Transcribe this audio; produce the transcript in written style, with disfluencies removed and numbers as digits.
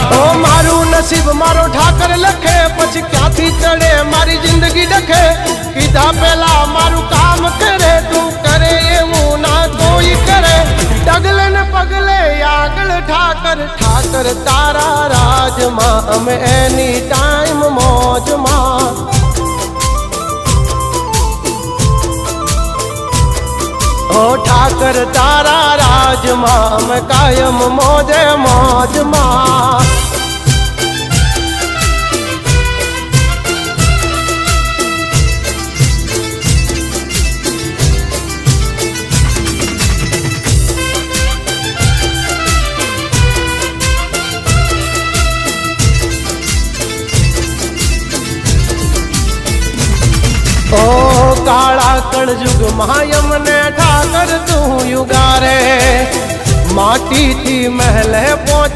ओ मारू नसीब मारो ठाकर लखे पछ क्यांथी चढ़े मारी जिंदगी डखे कीधा पेला मारू काम करे तू करे एवं ना कोई करे डगले न पगले आगल ठाकर ठाकर तारा राज मां अमे एनी टाइम मौज मां ओ ठाकर तारा राज मां अमे कायम मौजे मौज मां ओ काला कलयुग मायम ने ठाकर तू युगारे माटी थी महल पहुंच